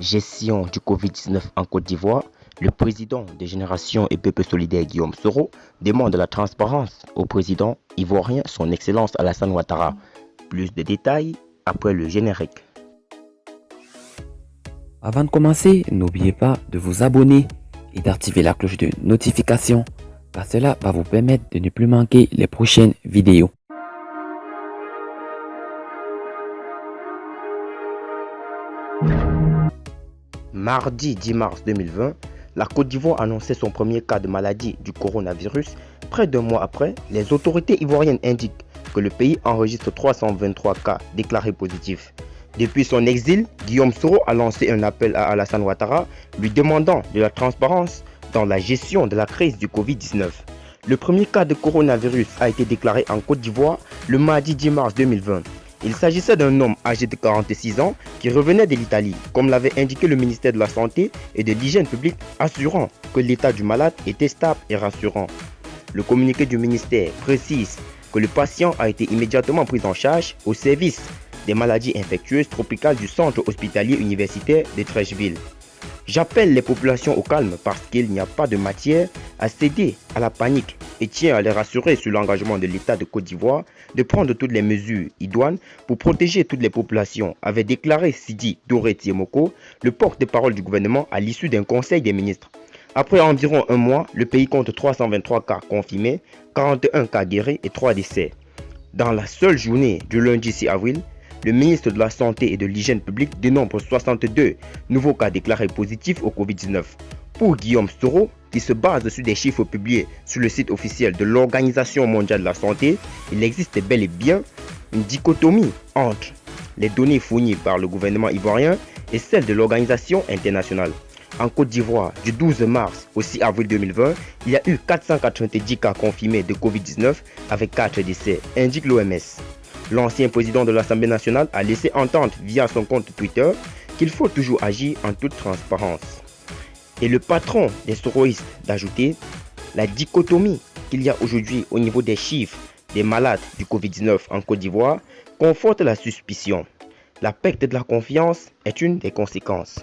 Gestion du Covid-19 en Côte d'Ivoire, le président de Génération et Peuple Solidaire Guillaume Soro demande la transparence au président ivoirien son Excellence Alassane Ouattara. Plus de détails après le générique. Avant de commencer, n'oubliez pas de vous abonner et d'activer la cloche de notification car cela va vous permettre de ne plus manquer les prochaines vidéos. Mardi 10 mars 2020, la Côte d'Ivoire annonçait son premier cas de maladie du coronavirus. Près d'un mois après, les autorités ivoiriennes indiquent que le pays enregistre 323 cas déclarés positifs. Depuis son exil, Guillaume Soro a lancé un appel à Alassane Ouattara lui demandant de la transparence dans la gestion de la crise du Covid-19. Le premier cas de coronavirus a été déclaré en Côte d'Ivoire le mardi 10 mars 2020. Il s'agissait d'un homme âgé de 46 ans qui revenait de l'Italie, comme l'avait indiqué le ministère de la Santé et de l'Hygiène publique, assurant que l'état du malade était stable et rassurant. Le communiqué du ministère précise que le patient a été immédiatement pris en charge au service des maladies infectieuses tropicales du centre hospitalier universitaire de Treichville. J'appelle les populations au calme parce qu'il n'y a pas de matière à céder à la panique et tiens à les rassurer sur l'engagement de l'État de Côte d'Ivoire de prendre toutes les mesures idoines pour protéger toutes les populations, avait déclaré Sidi Doré Tiemoko, le porte-parole du gouvernement à l'issue d'un conseil des ministres. Après environ un mois, le pays compte 323 cas confirmés, 41 cas guéris et 3 décès. Dans la seule journée du lundi 6 avril, le ministre de la Santé et de l'Hygiène publique dénombre 62 nouveaux cas déclarés positifs au Covid-19. Pour Guillaume Soro, qui se base sur des chiffres publiés sur le site officiel de l'Organisation mondiale de la santé, il existe bel et bien une dichotomie entre les données fournies par le gouvernement ivoirien et celles de l'organisation internationale. En Côte d'Ivoire, du 12 mars au 6 avril 2020, il y a eu 490 cas confirmés de Covid-19 avec 4 décès, indique l'OMS. L'ancien président de l'Assemblée nationale a laissé entendre via son compte Twitter qu'il faut toujours agir en toute transparence. Et le patron des soroïstes d'ajouter la dichotomie qu'il y a aujourd'hui au niveau des chiffres des malades du Covid-19 en Côte d'Ivoire conforte la suspicion. La perte de la confiance est une des conséquences.